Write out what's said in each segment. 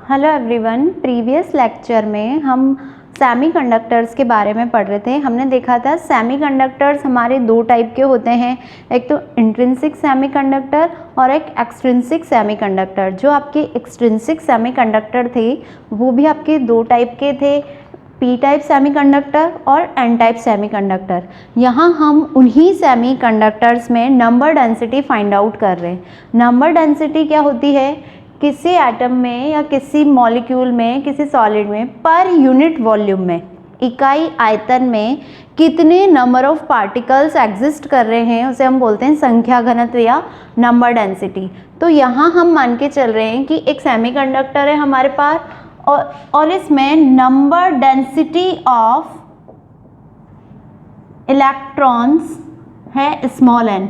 Hello everyone, previous lecture में हम semiconductors के बारे में पढ़ रहे थे। हमने देखा था सेमीकंडक्टर्स हमारे दो टाइप के होते हैं, एक तो इंट्रिंसिक सेमीकंडक्टर और एक एक्सट्रिंसिक सेमीकंडक्टर। जो आपके एक्सट्रिंसिक सेमीकंडक्टर थे वो भी आपके दो टाइप के थे, पी टाइप सेमीकंडक्टर और एन टाइप सेमीकंडक्टर। यहाँ हम उन्हीं सेमीकंडक्टर्स में नंबर डेंसिटी फाइंड आउट कर रहे हैं। नंबर डेंसिटी क्या होती है? किसी एटम में या किसी मॉलिक्यूल में, किसी सॉलिड में पर यूनिट वॉल्यूम में, इकाई आयतन में कितने नंबर ऑफ पार्टिकल्स एग्जिस्ट कर रहे हैं उसे हम बोलते हैं संख्या घनत्व या नंबर डेंसिटी। तो यहाँ हम मान के चल रहे हैं कि एक सेमीकंडक्टर है हमारे पास और इसमें नंबर डेंसिटी ऑफ इलेक्ट्रॉन्स है small n,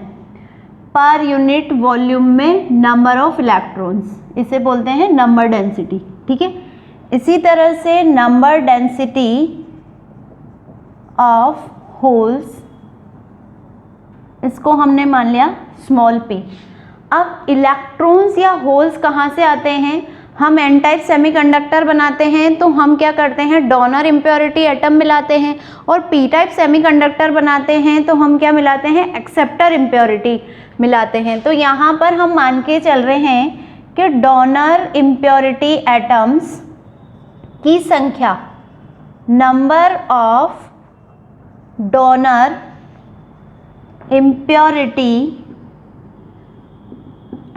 per unit volume में नंबर ऑफ इलेक्ट्रॉन्स, इसे बोलते हैं नंबर डेंसिटी। ठीक है, इसी तरह से नंबर डेंसिटी ऑफ होल्स, इसको हमने मान लिया स्मॉल p। अब इलेक्ट्रॉन्स या होल्स कहाँ से आते हैं? हम एन टाइप सेमीकंडक्टर बनाते हैं तो हम क्या करते हैं, डोनर इम्प्योरिटी एटम मिलाते हैं, और पी टाइप सेमीकंडक्टर बनाते हैं तो हम क्या मिलाते हैं, एक्सेप्टर इम्प्योरिटी मिलाते हैं। तो यहाँ पर हम मान के चल रहे हैं कि डोनर इम्प्योरिटी एटम्स की संख्या, number of donor impurity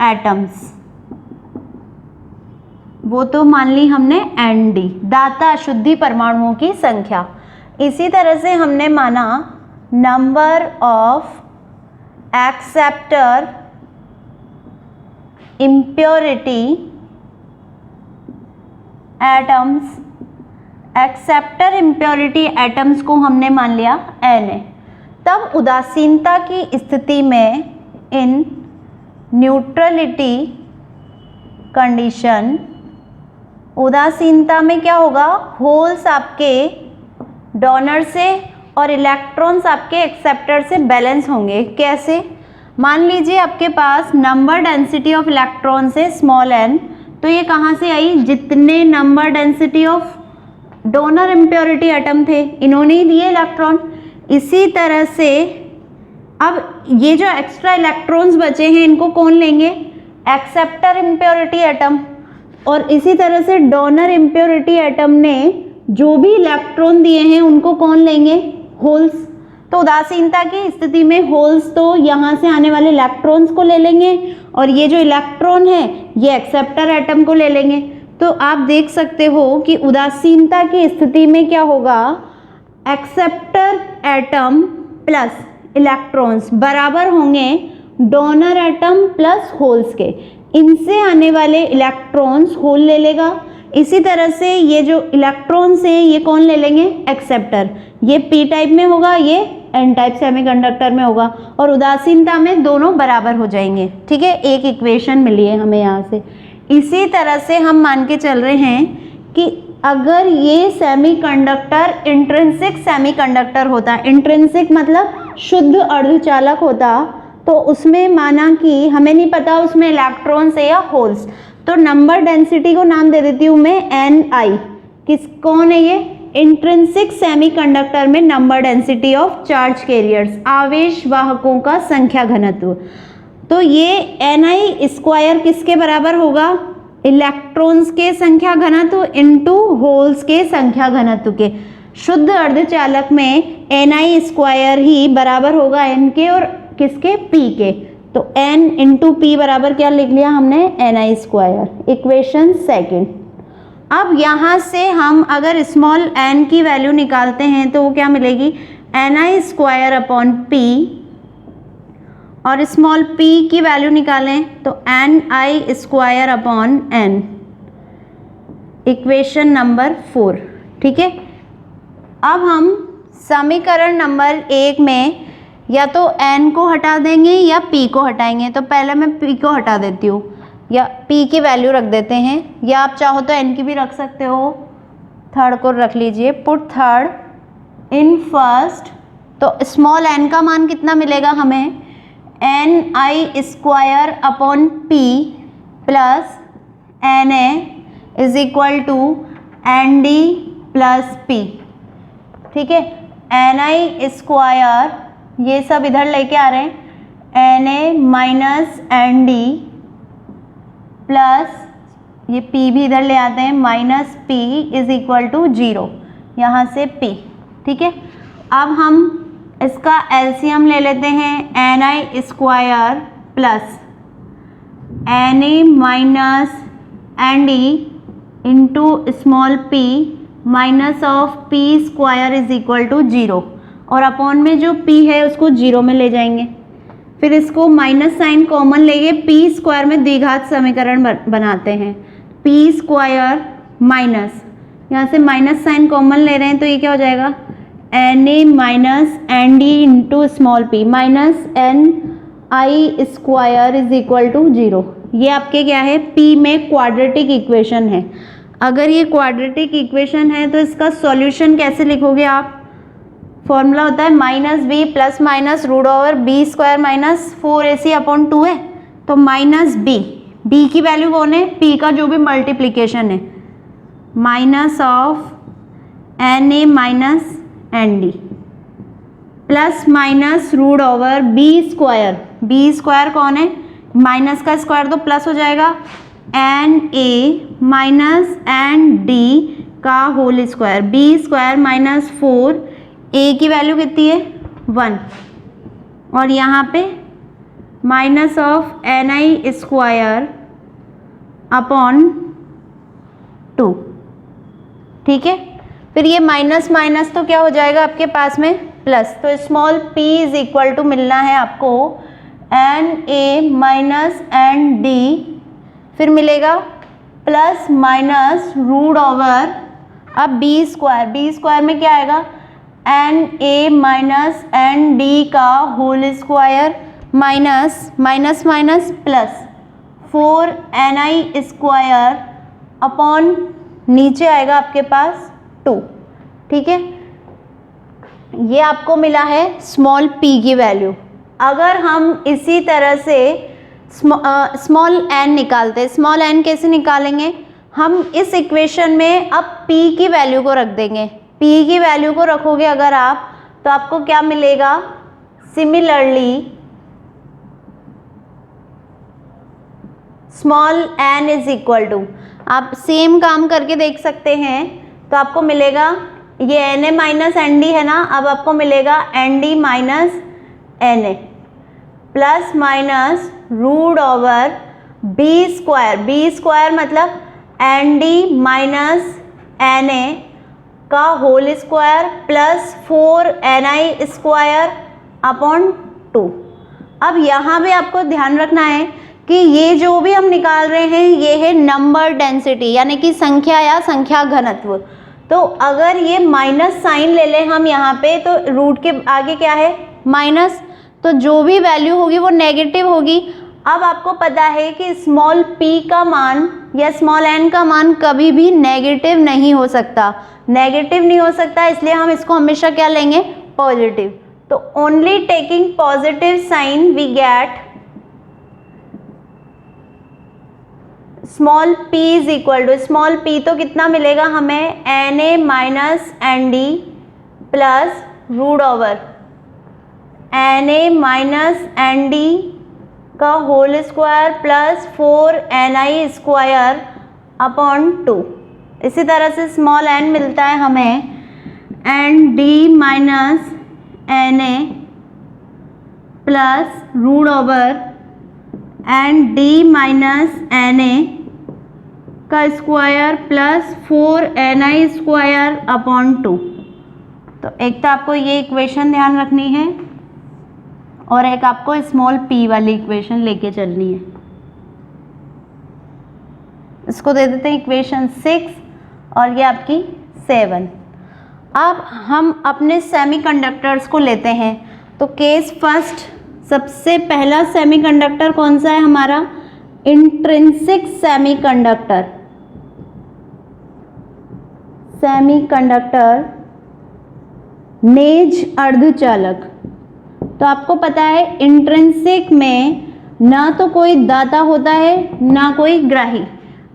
atoms, वो तो मान ली हमने ND, दाता अशुद्धि परमाणुओं की संख्या। इसी तरह से हमने माना number of acceptor impurity atoms, acceptor impurity atoms को हमने मान लिया Na। तब उदासीनता की स्थिति में इन न्यूट्रलिटी कंडीशन, उदासीनता में क्या होगा, होल्स आपके डोनर से और इलेक्ट्रॉन्स आपके एक्सेप्टर से बैलेंस होंगे। कैसे? मान लीजिए आपके पास नंबर डेंसिटी ऑफ इलेक्ट्रॉन्स है स्मॉल n, तो ये कहाँ से आई, जितने number density of donor impurity atom थे इन्होंने ही दिए इलेक्ट्रॉन। इसी तरह से अब ये जो एक्स्ट्रा इलेक्ट्रॉन्स बचे हैं इनको कौन लेंगे, एक्सेप्टर इम्प्योरिटी एटम। और इसी तरह से डोनर इम्प्योरिटी एटम ने जो भी इलेक्ट्रॉन दिए हैं उनको कौन लेंगे, होल्स। तो उदासीनता की स्थिति में होल्स तो यहाँ से आने वाले इलेक्ट्रॉन्स को ले लेंगे और ये जो इलेक्ट्रॉन है ये एक्सेप्टर एटम को ले लेंगे। तो आप देख सकते हो कि उदासीनता की स्थिति में क्या होगा, एक्सेप्टर एटम प्लस इलेक्ट्रॉन्स बराबर होंगे डोनर एटम प्लस होल्स के। इनसे आने वाले इलेक्ट्रॉन्स होल ले लेगा। इसी तरह से ये जो इलेक्ट्रॉन्स हैं ये कौन ले लेंगे, एक्सेप्टर। ये पी टाइप में होगा, ये एन टाइप सेमीकंडक्टर में होगा, और उदासीनता में दोनों बराबर हो जाएंगे। ठीक है, एक इक्वेशन मिली है हमें यहाँ से। इसी तरह से हम मान के चल रहे हैं कि अगर ये सेमीकंडक्टर इंट्रिंसिक सेमीकंडक्टर होता, इंट्रिंसिक मतलब शुद्ध अर्धचालक होता, तो उसमें माना कि हमें नहीं पता उसमें इलेक्ट्रॉन्स है या होल्स, तो नंबर डेंसिटी को नाम दे देती हूँ मैं Ni। कौन है ये, इंट्रिंसिक सेमीकंडक्टर में number density of charge carriers, आवेश वाहकों का संख्या घनत्व। तो ये Ni स्क्वायर किसके बराबर होगा, इलेक्ट्रॉन्स के संख्या घनत्व इनटू होल्स के संख्या घनत्व के। शुद्ध अर्धचालक में Ni स्क्वायर ही बराबर होगा N के और किसके, P के। तो N इंटू P बराबर क्या लिख लिया हमने, Ni स्क्वायर। Equation second. अब यहाँ से हम अगर स्मॉल n की वैल्यू निकालते हैं तो वो क्या मिलेगी, Ni स्क्वायर अपॉन P, और स्मॉल p की वैल्यू निकालें तो Ni square upon n। Equation number 4। ठीक है, अब हम समीकरण नंबर 1 में या तो n को हटा देंगे या p को हटाएंगे। तो पहले मैं p को हटा देती हूँ, या p की वैल्यू रख देते हैं, या आप चाहो तो n की भी रख सकते हो। थर्ड को रख लीजिए, पुट थर्ड इन फर्स्ट। तो स्मॉल n का मान कितना मिलेगा हमें, Ni square upon p plus Na is equal to n D plus p, ठीक है। एन आई स्क्वायर, ये सब इधर लेके आ रहे हैं, एन ए माइनस एन डी प्लस ये पी भी इधर ले आते हैं, minus p is equal to 0, यहाँ से पी, ठीक है। अब हम इसका एलसीएम ले लेते हैं, n i square plus n A minus N d into small p minus of p square is equal to 0, और अपॉन में जो p है उसको 0 में ले जाएंगे। फिर इसको माइनस साइन कॉमन लेके पी स्क्वायर में द्विघात समीकरण बनाते हैं, पी स्क्वायर माइनस, यहाँ से माइनस साइन कॉमन ले रहे हैं तो ये क्या हो जाएगा, N A minus N d into small p minus n i square is equal to 0। ये आपके क्या है, p में क्वाड्रेटिक इक्वेशन है। अगर ये क्वाड्रेटिक इक्वेशन है तो इसका सॉल्यूशन कैसे लिखोगे आप, फॉर्मूला होता है minus B plus minus root over B square minus 4ac upon 2 है, तो माइनस बी, बी की वैल्यू कौन है, p का जो भी मल्टीप्लिकेशन है, minus of N A minus N D plus minus root over B square कौन है, माइनस का स्क्वायर तो प्लस हो जाएगा, N A minus N D का whole square, B square minus 4, A की वैल्यू कितनी है 1, और यहाँ पे minus of n i square upon 2, ठीक है। फिर ये माइनस माइनस तो क्या हो जाएगा आपके पास में प्लस, तो small p is equal to मिलना है आपको एन ए माइनस एन डी, फिर मिलेगा प्लस माइनस रूट ओवर, अब बी स्क्वायर में क्या आएगा, एन ए माइनस एन डी का whole square minus minus minus plus 4 n i square upon नीचे आएगा आपके पास 2, ठीक है। ये आपको मिला है स्मॉल p की वैल्यू। अगर हम इसी तरह से स्मॉल n निकालते हैं, स्मॉल n कैसे निकालेंगे, हम इस इक्वेशन में अब p की वैल्यू को रख देंगे, p की वैल्यू को रखोगे अगर आप, तो आपको क्या मिलेगा, similarly small n is equal to, आप सेम काम करके देख सकते हैं, तो आपको मिलेगा ये एन ए माइनस एन डी है ना, अब आपको मिलेगा n d minus n a plus minus root over B square मतलब n d minus n a का whole square plus 4 n i square upon 2। अब यहाँ पे आपको ध्यान रखना है कि ये जो भी हम निकाल रहे हैं ये है नंबर डेंसिटी, यानी कि संख्या या संख्या घनत्व। तो अगर ये माइनस साइन ले लें हम यहाँ पे, तो रूट के आगे क्या है माइनस, तो जो भी वैल्यू होगी वो नेगेटिव होगी। अब आपको पता है कि स्मॉल p का मान या स्मॉल n का मान कभी भी नेगेटिव नहीं हो सकता, इसलिए हम इसको हमेशा क्या लेंगे, पॉजिटिव। तो only taking positive sign we get small p is equal to, small p तो कितना मिलेगा हमें, एन ए minus N D plus root over n ए माइनस एन डी का whole square plus 4 n i square upon 2। इसी तरह से small n मिलता है हमें n d minus n a plus root over n d minus n a का square plus 4 n i square upon 2। तो एक तो आपको ये इक्वेशन ध्यान रखनी है और एक आपको स्मॉल p वाली इक्वेशन लेके चलनी है। इसको दे देते हैं इक्वेशन 6 और ये आपकी 7। अब हम अपने सेमीकंडक्टर्स को लेते हैं। तो केस फर्स्ट, सबसे पहला सेमीकंडक्टर कौन सा है हमारा, इंट्रिंसिक सेमीकंडक्टर नेज अर्धचालक। तो आपको पता है इंट्रिंसिक में ना तो कोई दाता होता है ना कोई ग्राही।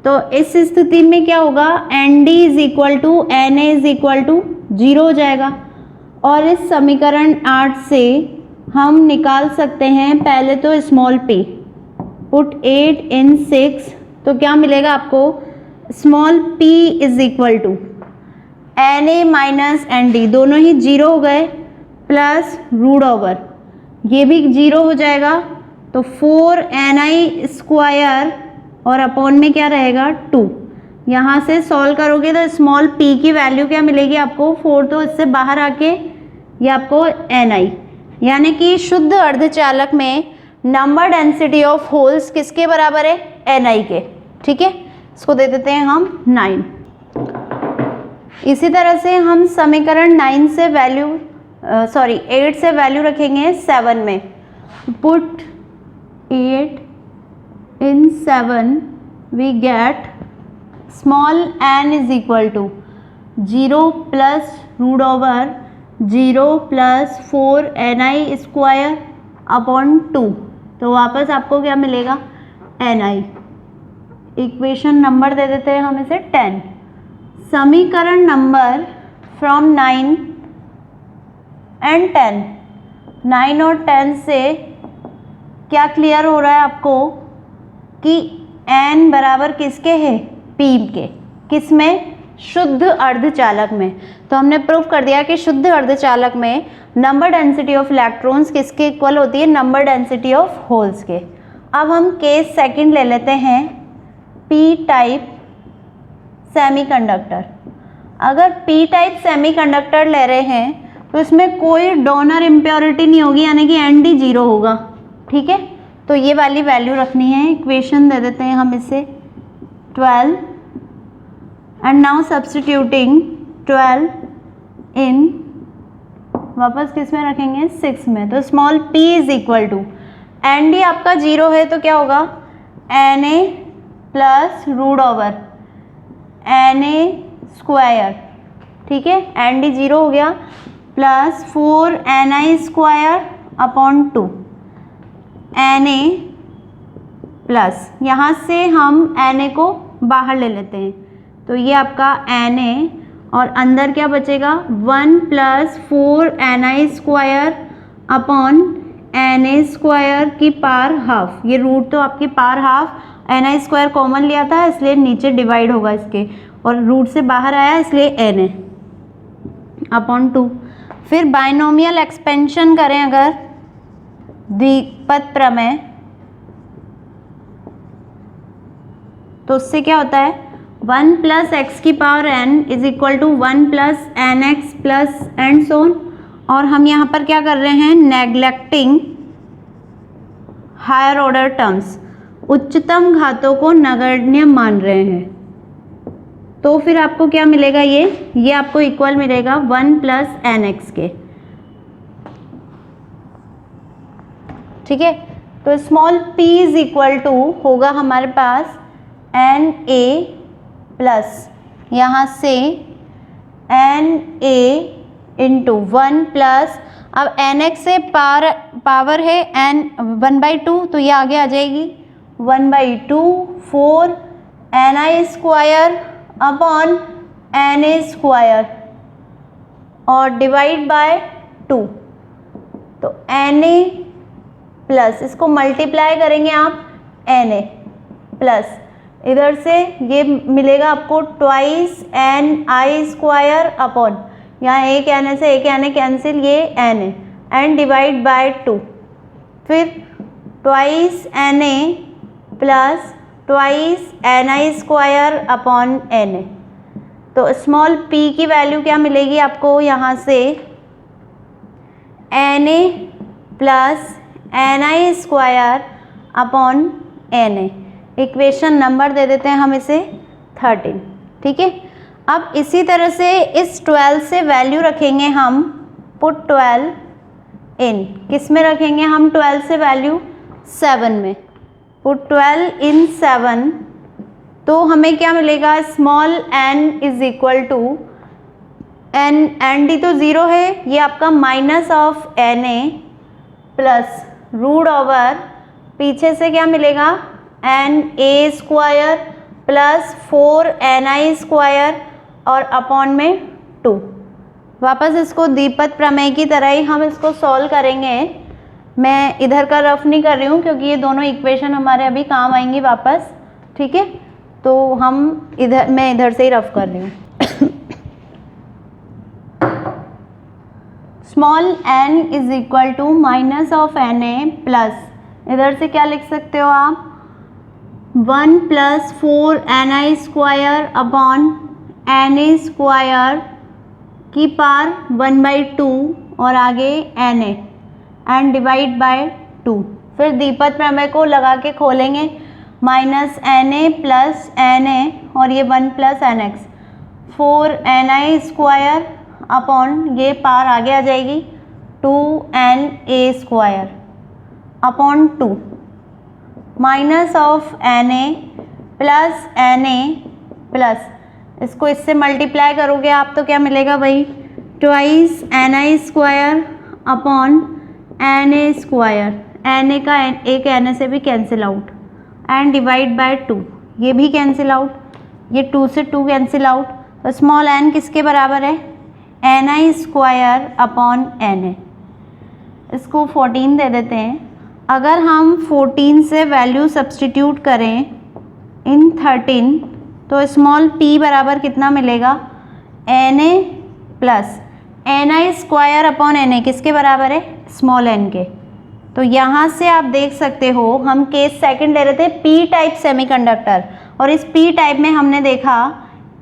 तो इस स्थिति में क्या होगा, n d is equal to n a is equal to 0 हो जाएगा। और इस समीकरण 8 से हम निकाल सकते हैं पहले तो स्मॉल p, पुट 8 इन 6, तो क्या मिलेगा आपको, small p is equal to n A minus N d, दोनों ही 0 हो गए, प्लस रूट ओवर ये भी 0 हो जाएगा, तो 4ni स्क्वायर और अपॉन में क्या रहेगा 2। यहाँ से सॉल्व करोगे तो स्मॉल p की वैल्यू क्या मिलेगी आपको, 4 तो इससे बाहर आके ये आपको ni, यानी कि शुद्ध अर्धचालक में नंबर डेंसिटी ऑफ होल्स किसके बराबर है, ni के। ठीक है, इसको दे देते हैं हम 9। इसी तरह से हम समीकरण 8 से वैल्यू रखेंगे 7 में। Put 8 in 7 we get small n is equal to 0 plus root over 0 plus 4ni square upon 2, तो वापस आपको क्या मिलेगा, ni। इक्वेशन नंबर दे देते हैं हम इसे 10। समीकरण नंबर फ्रॉम 9 एंड 10, 9 और 10 से क्या क्लियर हो रहा है आपको कि n बराबर किसके है, p के, किसमें, शुद्ध अर्धचालक में। तो हमने प्रूव कर दिया कि शुद्ध अर्धचालक में नंबर डेंसिटी ऑफ इलेक्ट्रॉन्स किसके इक्वल होती है, नंबर डेंसिटी ऑफ होल्स के। अब हम केस सेकंड ले लेते हैं, p टाइप सेमीकंडक्टर। अगर p टाइप सेमीकंडक्टर ले रहे हैं तो इसमें कोई डोनर इम्प्योरिटी नहीं होगी, यानी कि एन डी 0 होगा। ठीक है, तो ये वाली वैल्यू रखनी है। इक्वेशन दे देते हैं हम इसे 12 एंड नाउ सब्स्टिट्यूटिंग 12 इन, वापस किस में रखेंगे, 6 में। तो small p is equal to, n d आपका 0 है तो क्या होगा, n a plus root over n a square. ठीक है, एन डी 0 हो गया, plus 4ni square upon 2 na plus, यहाँ से हम na को बाहर ले लेते हैं, तो ये आपका na और अंदर क्या बचेगा, 1 plus 4ni square upon na square की पावर हाफ। ये रूट तो आपकी power half, na square common लिया था इसलिए नीचे डिवाइड होगा इसके, और रूट से बाहर आया इसलिए na अपॉन 2। फिर बाइनोमियल एक्सपेंशन करें अगर द्विपद प्रमेय, तो उससे क्या होता है, 1 प्लस एक्स की power n is equal to 1 plus n x plus and so on. और हम यहाँ पर क्या कर रहे हैं, नेग्लेक्टिंग हायर ऑर्डर टर्म्स, उच्चतम घातों को नगण्य मान रहे हैं। तो फिर आपको क्या मिलेगा, ये आपको इक्वल मिलेगा 1 प्लस एन एक्स के। ठीक है, तो small p is equal to होगा हमारे पास एन ए प्लस यहाँ से एन ए इंटू 1 प्लस, अब एन एक्स से पावर है n 1/2, तो ये आगे आ जाएगी 1/2 4 ni square upon na square और डिवाइड बाय 2, तो na प्लस, इसको मल्टीप्लाई करेंगे आप na प्लस, इधर से ये मिलेगा आपको twice n i square upon, यहाँ एक na से एक na कैंसिल, ये na एंड डिवाइड बाय 2, फिर twice na plus twice ni square upon na। तो स्मॉल p की वैल्यू क्या मिलेगी आपको, यहाँ से na plus ni square upon na। Equation number दे देते हैं हम इसे 13। ठीक है, अब इसी तरह से इस 12 से वैल्यू रखेंगे हम, पुट 12 इन, किस में रखेंगे हम 12 से वैल्यू, 7 में। पुट 12 इन 7, तो हमें क्या मिलेगा, small n is equal to n d तो 0 है, ये आपका minus of na plus root over, पीछे से क्या मिलेगा, n a square plus 4ni square और अपॉन में 2। वापस इसको दीपत प्रमेय की तरह ही हम इसको सॉल्व करेंगे। मैं इधर का रफ नहीं कर रही हूँ क्योंकि ये दोनों इक्वेशन हमारे अभी काम आएंगी वापस, ठीक है। तो मैं इधर से ही रफ कर रही हूँ। Small n is equal to minus of N a plus, इधर से क्या लिख सकते हो आप, 1 plus 4ni square upon n a square की पावर 1/2 और आगे n a and divide by 2। फिर दीपत प्रमेय को लगा के खोलेंगे, minus n a plus n a और ये 1 plus n x, 4ni square upon ये पावर आगे आ जाएगी 2na square upon 2 minus of N a plus n a plus, इसको इससे मल्टीप्लाई करोगे आप तो क्या मिलेगा भाई, twice ni square upon n a square, n a का एक एन ए से भी cancel out and divide by 2, ये भी कैंसिल आउट, ये 2 से 2 कैंसिल आउट। तो स्मॉल n किसके बराबर है, ni square upon n a. इसको 14 दे देते हैं। अगर हम 14 से वैल्यू सब्सटीट्यूट करें इन 13 तो स्मॉल p बराबर कितना मिलेगा, na plus ni square upon n a किसके बराबर है, स्मॉल n के। तो यहाँ से आप देख सकते हो, हम केस सेकंड ले रहे थे p टाइप सेमीकंडक्टर, और इस p टाइप में हमने देखा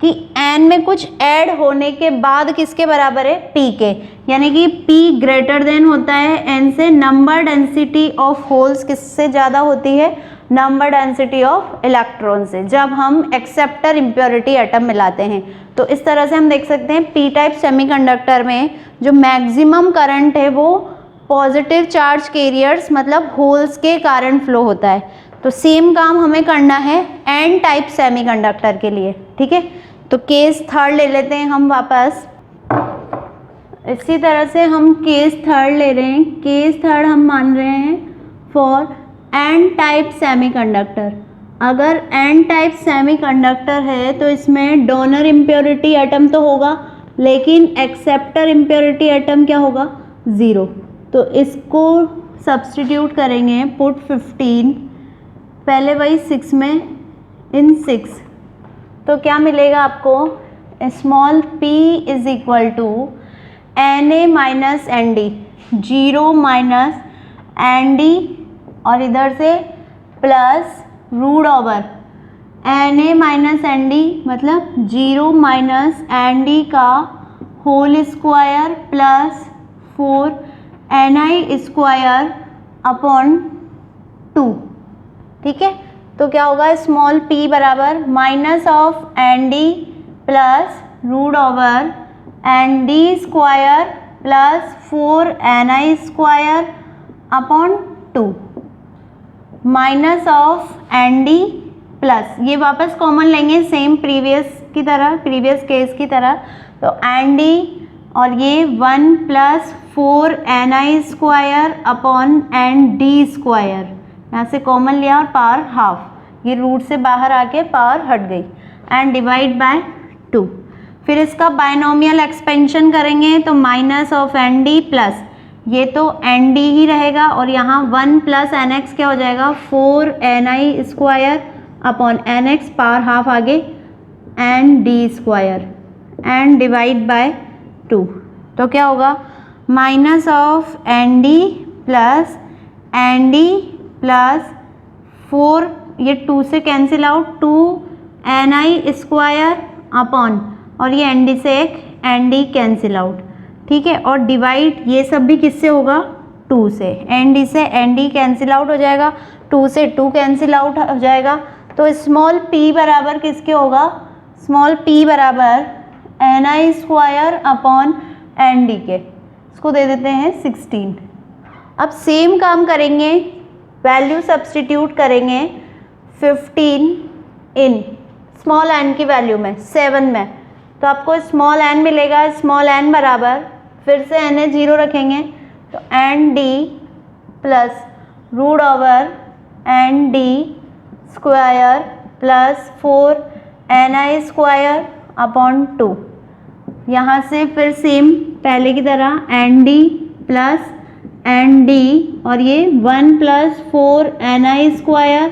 कि n में कुछ ऐड होने के बाद किसके बराबर है, p के, यानी कि p ग्रेटर देन होता है n से। नंबर डेंसिटी ऑफ होल्स किससे ज़्यादा होती है, नंबर डेंसिटी ऑफ इलेक्ट्रॉन से, जब हम एक्सेप्टर इम्प्योरिटी एटम मिलाते हैं। तो इस तरह से हम देख सकते हैं p टाइप सेमीकंडक्टर में जो मैक्सिमम करंट है वो पॉजिटिव चार्ज कैरियर्स मतलब होल्स के कारण फ्लो होता है। तो सेम काम हमें करना है n टाइप सेमीकंडक्टर के लिए, ठीक है। तो केस थर्ड ले लेते हैं हम वापस। इसी तरह से हम केस थर्ड ले रहे हैं। केस थर्ड हम मान रहे हैं फॉर n टाइप सेमीकंडक्टर। अगर n टाइप सेमीकंडक्टर है तो इसमें डोनर इम्प्योरिटी एटम तो होगा, लेकिन एक्सेप्टर इम्प्योरिटी एटम क्या होगा, 0। तो इसको सब्सटीट्यूट करेंगे, पुट 15, पहले वही 6 में इन 6, तो क्या मिलेगा आपको, small p is equal to na minus N d, 0 minus N d और इधर से plus root over na minus N d मतलब 0 माइनस एन डी का whole square plus 4ni square upon 2, ठीक है। तो क्या होगा, स्मॉल p बराबर minus of n D plus root over n d square plus 4ni square upon 2 minus of n D plus, ये वापस कॉमन लेंगे सेम प्रीवियस केस की तरह। तो एन डी और ये 1 plus 4ni square upon n d square, यहाँ से कॉमन लिया और पावर हाफ, ये रूट से बाहर आके पावर हट गई एंड डिवाइड बाय 2। फिर इसका बायनोमियल एक्सपेंशन करेंगे तो minus of n D plus, ये तो एन डी ही रहेगा और यहाँ 1 प्लस एन एक्स क्या हो जाएगा, 4ni square upon n x power half आगे n d square and divide by 2। तो क्या होगा, minus of n D plus n D plus 4, ये 2 से cancel out, 2ni square upon, और ये एन डी से एक एन डी कैंसिल आउट, ठीक है। और डिवाइड ये सब भी किससे होगा, 2 से, एन डी से एन डी कैंसिल आउट हो जाएगा, 2 से 2 कैंसिल आउट हो जाएगा। तो स्मॉल p बराबर किसके होगा, स्मॉल p बराबर ni square upon n d के, इसको दे देते हैं 16। अब सेम काम करेंगे, वैल्यू सब्सटीट्यूट करेंगे 15 इन स्मॉल n की वैल्यू में 7 में, तो आपको स्मॉल n मिलेगा। स्मॉल n बराबर फिर से na 0 रखेंगे तो n D plus root over n d square plus 4ni² upon 2। यहाँ से फिर सेम पहले की तरह nd प्लस nd और ये 1 प्लस 4ni²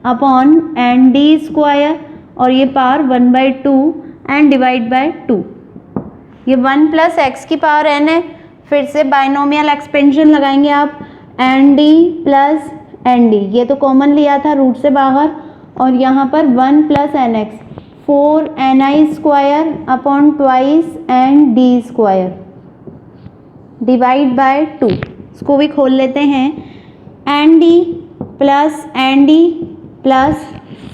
अपॉन nd² और ये पावर 1/2 एंड डिवाइड बाय 2। ये 1 प्लस एक्स की पावर n है। फिर से बाइनोमियल एक्सपेंशन लगाएंगे आप, nd प्लस nd, ये तो कॉमन लिया था रूट से बाहर, और यहाँ पर 1 plus nx 4ni² upon twice nd² divide by 2। इसको भी खोल लेते हैं, nd प्लस nd प्लस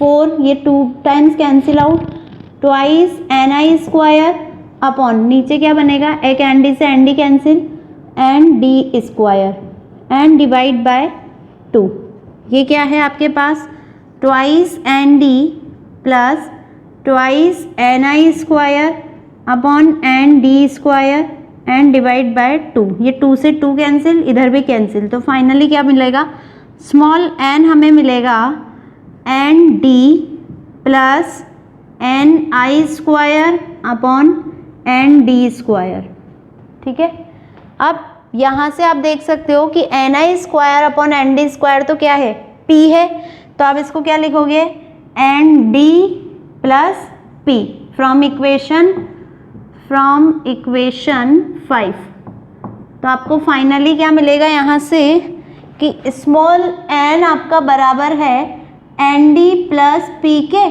4, ये 2 times cancel out, twice ni² upon नीचे क्या बनेगा, एक nd से nd cancel and d² and divide by 2। ये क्या है आपके पास, twice nd plus twice ni² upon nd² and divide by 2। ये 2 से 2 कैंसिल, इधर भी कैंसिल, तो फाइनली क्या मिलेगा, स्मॉल n हमें मिलेगा nd plus ni² upon nd²। ठीक है, अब यहाँ से आप देख सकते हो कि ni² अपॉन nd² तो क्या है, p है, तो आप इसको क्या लिखोगे, nd plus p from equation 5। तो आपको फाइनली क्या मिलेगा यहाँ से कि स्मॉल n आपका बराबर है nd प्लस p के।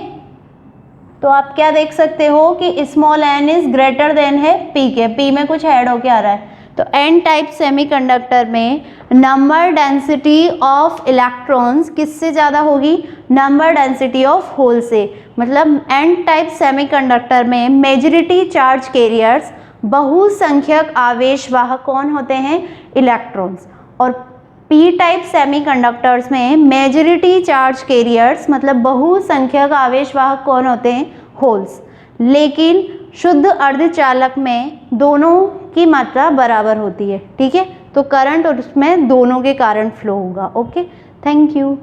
तो आप क्या देख सकते हो कि small n is greater than है p के, p में कुछ ऐड होके आ रहा है। तो n टाइप सेमीकंडक्टर में नंबर डेंसिटी ऑफ इलेक्ट्रॉन्स किससे ज़्यादा होगी, नंबर डेंसिटी ऑफ होल से। मतलब n टाइप सेमीकंडक्टर में मेजॉरिटी चार्ज कैरियर्स, बहुसंख्यक आवेशवाहक कौन होते हैं, इलेक्ट्रॉन्स, और p टाइप सेमीकंडक्टर्स में मेजॉरिटी चार्ज कैरियर्स मतलब बहुसंख्यक आवेशवाहक कौन होते हैं, होल्स। लेकिन शुद्ध अर्धचालक में दोनों की मात्रा बराबर होती है। ठीक है, तो करंट उसमें दोनों के कारण फ्लो होगा। Okay, thank you.